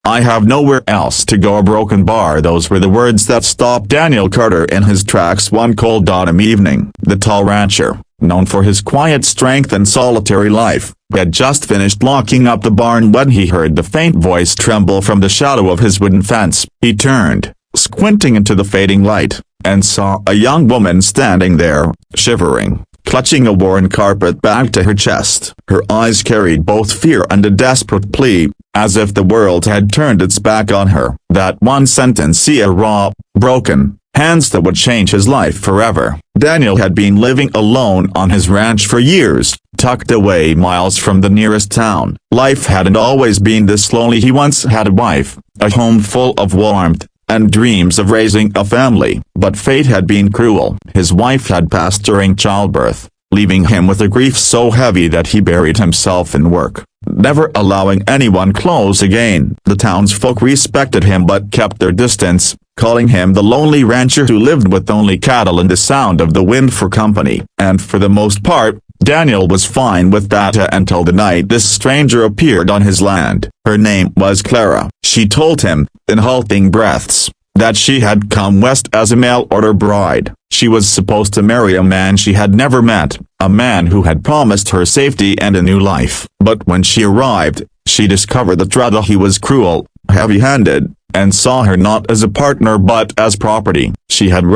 I have nowhere else to go. A broken bar. Those were the words that stopped Daniel Carter in his tracks one cold autumn evening. The tall rancher, known for his quiet strength and solitary life, had just finished locking up the barn when he heard the faint voice tremble from the shadow of his wooden fence. He turned, squinting into the fading light, and saw a young woman standing there, shivering, clutching a worn carpet bag to her chest. Her eyes carried both fear and a desperate plea, as if the world had turned its back on her. That one sentence, see a raw, broken, hands that would change his life forever. Daniel had been living alone on his ranch for years, tucked away miles from the nearest town. Life hadn't always been this lonely. He once had a wife, a home full of warmth, and dreams of raising a family. But fate had been cruel. His wife had passed during childbirth, leaving him with a grief so heavy that he buried himself in work, never allowing anyone close again. The townsfolk respected him but kept their distance, calling him the lonely rancher who lived with only cattle and the sound of the wind for company. And for the most part, Daniel was fine with that until the night this stranger appeared on his land. Her name was Clara. She told him, in halting breaths, that she had come west as a mail-order bride. She was supposed to marry a man she had never met, a man who had promised her safety and a new life. But when she arrived, she discovered that he was cruel, heavy-handed, and saw her not as a partner but as property. She had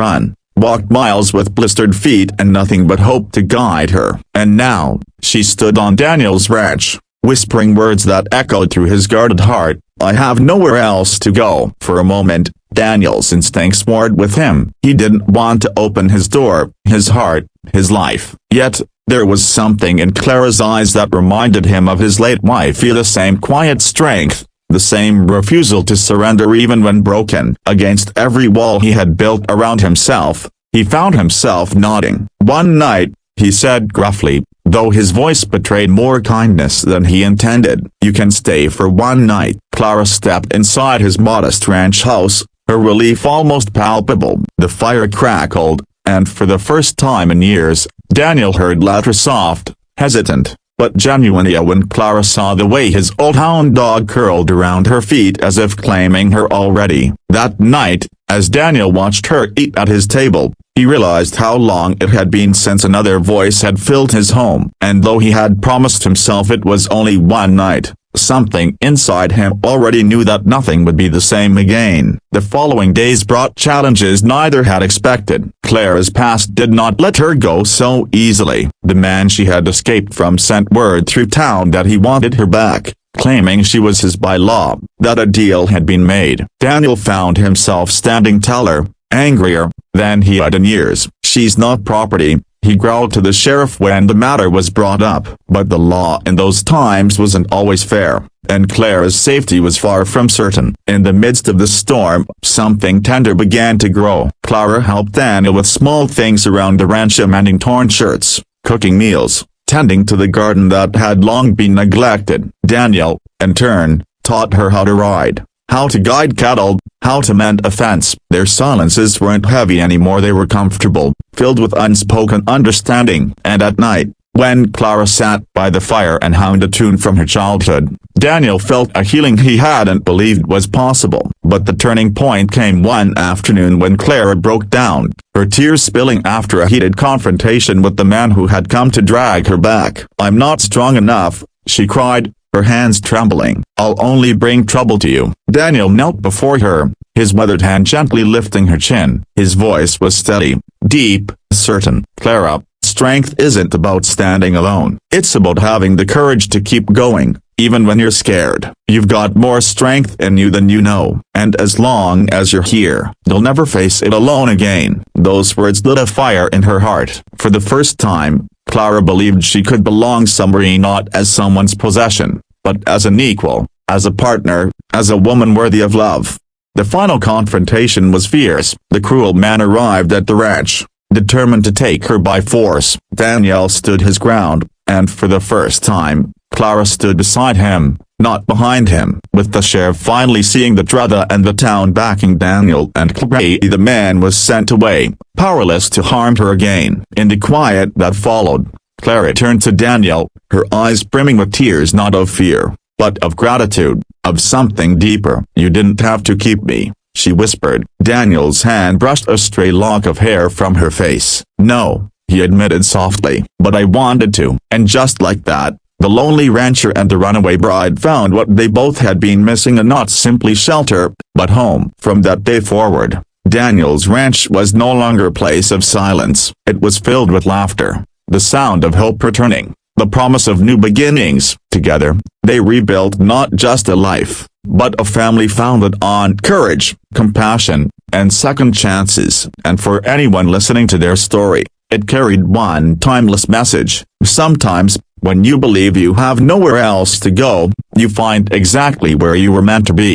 walked miles with blistered feet and nothing but hope to guide her. And now, she stood on Daniel's ranch, whispering words that echoed through his guarded heart, I have nowhere else to go. For a moment, Daniel's instincts warred with him. He didn't want to open his door, his heart, his life. Yet, there was something in Clara's eyes that reminded him of his late wife. The same quiet strength, the same refusal to surrender even when broken. Against every wall he had built around himself, he found himself nodding. One night, he said gruffly, though his voice betrayed more kindness than he intended, you can stay for one night. Clara stepped inside his modest ranch house, her relief almost palpable. The fire crackled, and for the first time in years, Daniel heard laughter, soft, hesitant, but genuinely when Clara saw the way his old hound dog curled around her feet as if claiming her already. That night, as Daniel watched her eat at his table, he realized how long it had been since another voice had filled his home. And though he had promised himself it was only one night, something inside him already knew that nothing would be the same again. The following days brought challenges neither had expected. Clara's past did not let her go so easily. The man she had escaped from sent word through town that he wanted her back, claiming she was his by law, that a deal had been made. Daniel found himself standing taller, angrier, than he had in years. She's not property, he growled to the sheriff when the matter was brought up. But the law in those times wasn't always fair, and Clara's safety was far from certain. In the midst of the storm, something tender began to grow. Clara helped Daniel with small things around the ranch, mending torn shirts, cooking meals, tending to the garden that had long been neglected. Daniel, in turn, taught her how to ride, how to guide cattle, how to mend a fence. Their silences weren't heavy anymore, they were comfortable, filled with unspoken understanding. And at night, when Clara sat by the fire and hummed a tune from her childhood, Daniel felt a healing he hadn't believed was possible. But the turning point came one afternoon when Clara broke down, her tears spilling after a heated confrontation with the man who had come to drag her back. I'm not strong enough, she cried, her hands trembling. I'll only bring trouble to you. Daniel knelt before her, his weathered hand gently lifting her chin. His voice was steady, deep, certain. Clara, strength isn't about standing alone. It's about having the courage to keep going, even when you're scared. You've got more strength in you than you know. And as long as you're here, you'll never face it alone again. Those words lit a fire in her heart. For the first time, Clara believed she could belong somewhere, not as someone's possession, but as an equal, as a partner, as a woman worthy of love. The final confrontation was fierce. The cruel man arrived at the ranch, determined to take her by force. Daniel stood his ground, and for the first time, Clara stood beside him, not behind him. With the sheriff finally seeing the drama and the town backing Daniel and Clara, the man was sent away, powerless to harm her again. In the quiet that followed, Clara turned to Daniel, her eyes brimming with tears not of fear, but of gratitude, of something deeper. "You didn't have to keep me," she whispered. Daniel's hand brushed a stray lock of hair from her face. "No," he admitted softly, "but I wanted to." And just like that, the lonely rancher and the runaway bride found what they both had been missing, and not simply shelter, but home. From that day forward, Daniel's ranch was no longer a place of silence. It was filled with laughter, the sound of hope returning, the promise of new beginnings. Together, they rebuilt not just a life, but a family founded on courage, compassion, and second chances. And for anyone listening to their story, it carried one timeless message: sometimes, when you believe you have nowhere else to go, you find exactly where you were meant to be.